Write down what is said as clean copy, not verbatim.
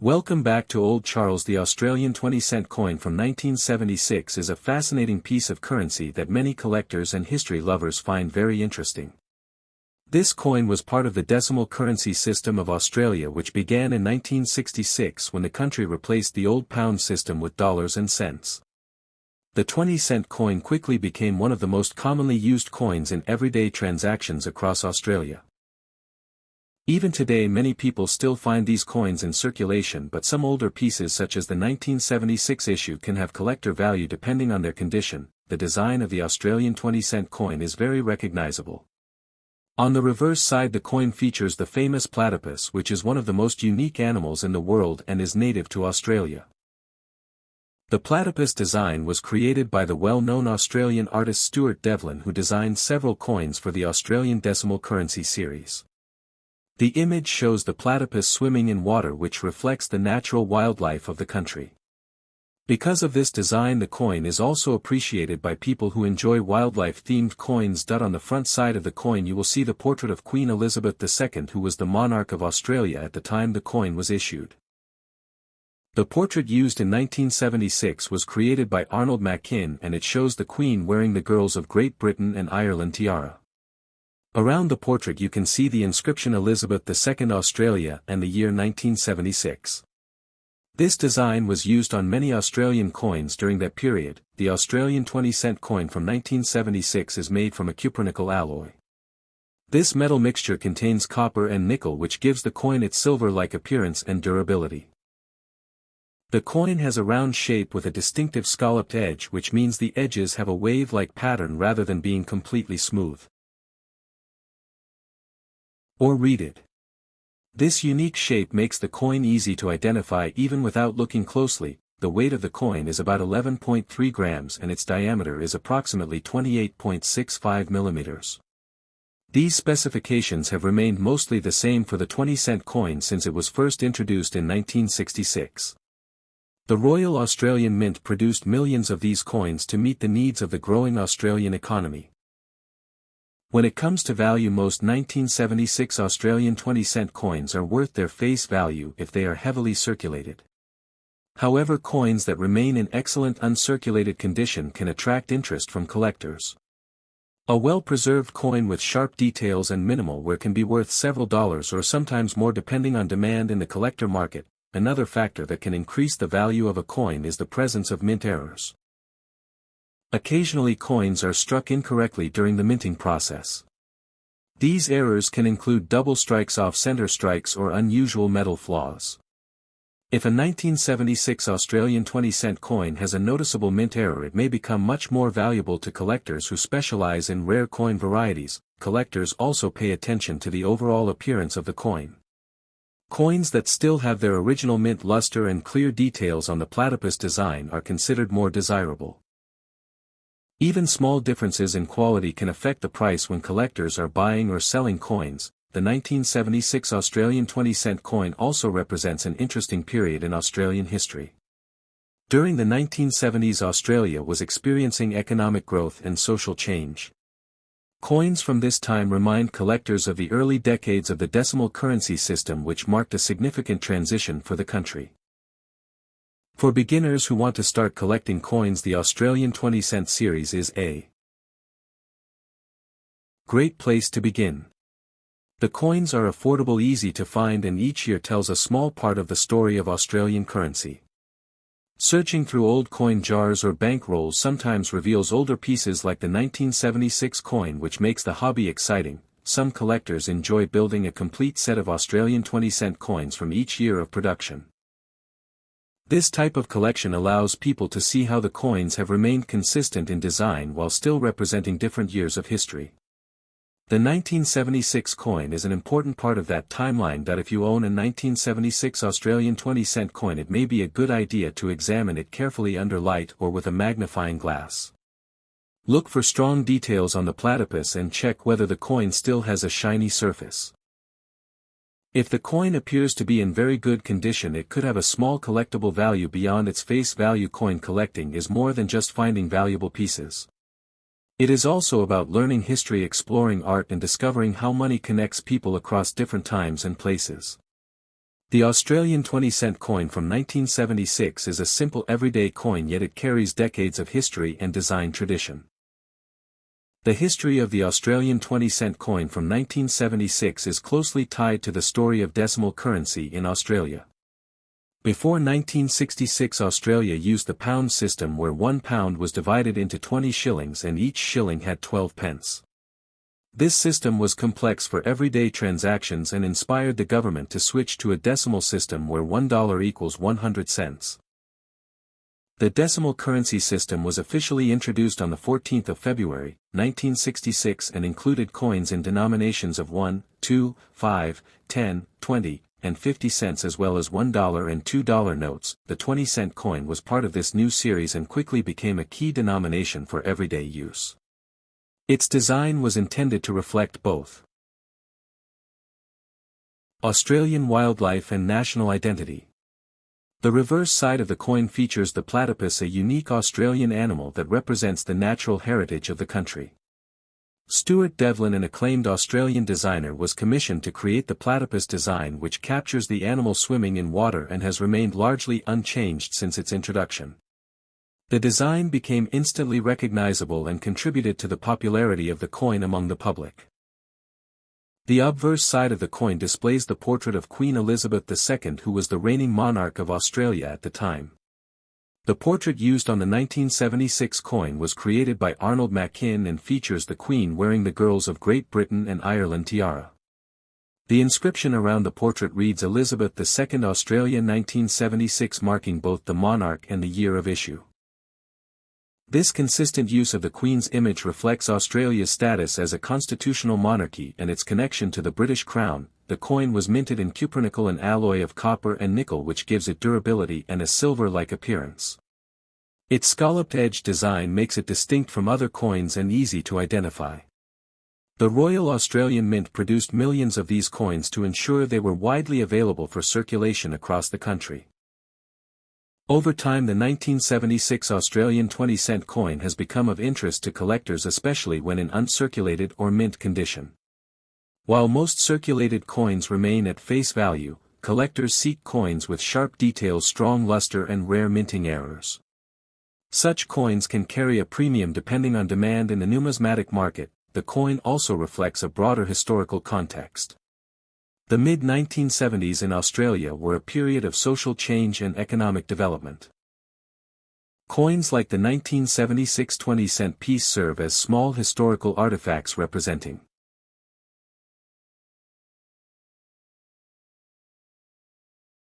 Welcome back to Old Charles. The Australian 20-cent coin from 1976 is a fascinating piece of currency that many collectors and history lovers find very interesting. This coin was part of the decimal currency system of Australia, which began in 1966 when the country replaced the old pound system with dollars and cents. The 20-cent coin quickly became one of the most commonly used coins in everyday transactions across Australia. Even today many people still find these coins in circulation, but some older pieces such as the 1976 issue can have collector value depending on their condition. The design of the Australian 20-cent coin is very recognizable. On the reverse side, the coin features the famous platypus, which is one of the most unique animals in the world and is native to Australia. The platypus design was created by the well-known Australian artist Stuart Devlin, who designed several coins for the Australian decimal currency series. The image shows the platypus swimming in water, which reflects the natural wildlife of the country. Because of this design, the coin is also appreciated by people who enjoy wildlife-themed coins. On the front side of the coin you will see the portrait of Queen Elizabeth II, who was the monarch of Australia at the time the coin was issued. The portrait used in 1976 was created by Arnold Mackin, and it shows the Queen wearing the girls of Great Britain and Ireland tiara. Around the portrait you can see the inscription Elizabeth II Australia and the year 1976. This design was used on many Australian coins during that period. The Australian 20-cent coin from 1976 is made from a cupronickel alloy. This metal mixture contains copper and nickel, which gives the coin its silver-like appearance and durability. The coin has a round shape with a distinctive scalloped edge, which means the edges have a wave-like pattern rather than being completely smooth or reeded. This unique shape makes the coin easy to identify even without looking closely. The weight of the coin is about 11.3 grams and its diameter is approximately 28.65 millimeters. These specifications have remained mostly the same for the 20-cent coin since it was first introduced in 1966. The Royal Australian Mint produced millions of these coins to meet the needs of the growing Australian economy. When it comes to value, most 1976 Australian 20-cent coins are worth their face value if they are heavily circulated. However, coins that remain in excellent uncirculated condition can attract interest from collectors. A well-preserved coin with sharp details and minimal wear can be worth several dollars or sometimes more depending on demand in the collector market. Another factor that can increase the value of a coin is the presence of mint errors. Occasionally coins are struck incorrectly during the minting process. These errors can include double strikes, off-center strikes, or unusual metal flaws. If a 1976 Australian 20-cent coin has a noticeable mint error, it may become much more valuable to collectors who specialize in rare coin varieties. Collectors also pay attention to the overall appearance of the coin. Coins that still have their original mint luster and clear details on the platypus design are considered more desirable. Even small differences in quality can affect the price when collectors are buying or selling coins. The 1976 Australian 20-cent coin also represents an interesting period in Australian history. During the 1970s, Australia was experiencing economic growth and social change. Coins from this time remind collectors of the early decades of the decimal currency system, which marked a significant transition for the country. For beginners who want to start collecting coins, the Australian 20-cent series is a great place to begin. The coins are affordable, easy to find, and each year tells a small part of the story of Australian currency. Searching through old coin jars or bank rolls sometimes reveals older pieces like the 1976 coin, which makes the hobby exciting. Some collectors enjoy building a complete set of Australian 20-cent coins from each year of production. This type of collection allows people to see how the coins have remained consistent in design while still representing different years of history. The 1976 coin is an important part of that timeline. If you own a 1976 Australian 20-cent coin, it may be a good idea to examine it carefully under light or with a magnifying glass. Look for strong details on the platypus and check whether the coin still has a shiny surface. If the coin appears to be in very good condition, it could have a small collectible value beyond its face value. Coin collecting is more than just finding valuable pieces. It is also about learning history, exploring art, and discovering how money connects people across different times and places. The Australian 20-cent coin from 1976 is a simple everyday coin, yet it carries decades of history and design tradition. The history of the Australian 20-cent coin from 1976 is closely tied to the story of decimal currency in Australia. Before 1966, Australia used the pound system, where £1 was divided into 20 shillings and each shilling had 12 pence. This system was complex for everyday transactions and inspired the government to switch to a decimal system where $1 equals 100 cents. The decimal currency system was officially introduced on the 14th of February, 1966, and included coins in denominations of 1, 2, 5, 10, 20, and 50 cents, as well as $1 and $2 notes. The 20-cent coin was part of this new series and quickly became a key denomination for everyday use. Its design was intended to reflect both Australian wildlife and national identity. The reverse side of the coin features the platypus, a unique Australian animal that represents the natural heritage of the country. Stuart Devlin, an acclaimed Australian designer, was commissioned to create the platypus design, which captures the animal swimming in water and has remained largely unchanged since its introduction. The design became instantly recognizable and contributed to the popularity of the coin among the public. The obverse side of the coin displays the portrait of Queen Elizabeth II, who was the reigning monarch of Australia at the time. The portrait used on the 1976 coin was created by Arnold Mackin and features the Queen wearing the Girls of Great Britain and Ireland tiara. The inscription around the portrait reads Elizabeth II Australia 1976, marking both the monarch and the year of issue. This consistent use of the Queen's image reflects Australia's status as a constitutional monarchy and its connection to the British Crown. The coin was minted in cupronickel, an alloy of copper and nickel, which gives it durability and a silver-like appearance. Its scalloped-edge design makes it distinct from other coins and easy to identify. The Royal Australian Mint produced millions of these coins to ensure they were widely available for circulation across the country. Over time, the 1976 Australian 20-cent coin has become of interest to collectors, especially when in uncirculated or mint condition. While most circulated coins remain at face value, collectors seek coins with sharp details, strong luster, and rare minting errors. Such coins can carry a premium depending on demand in the numismatic market. The coin also reflects a broader historical context. The mid-1970s in Australia were a period of social change and economic development. Coins like the 1976 20-cent piece serve as small historical artifacts representing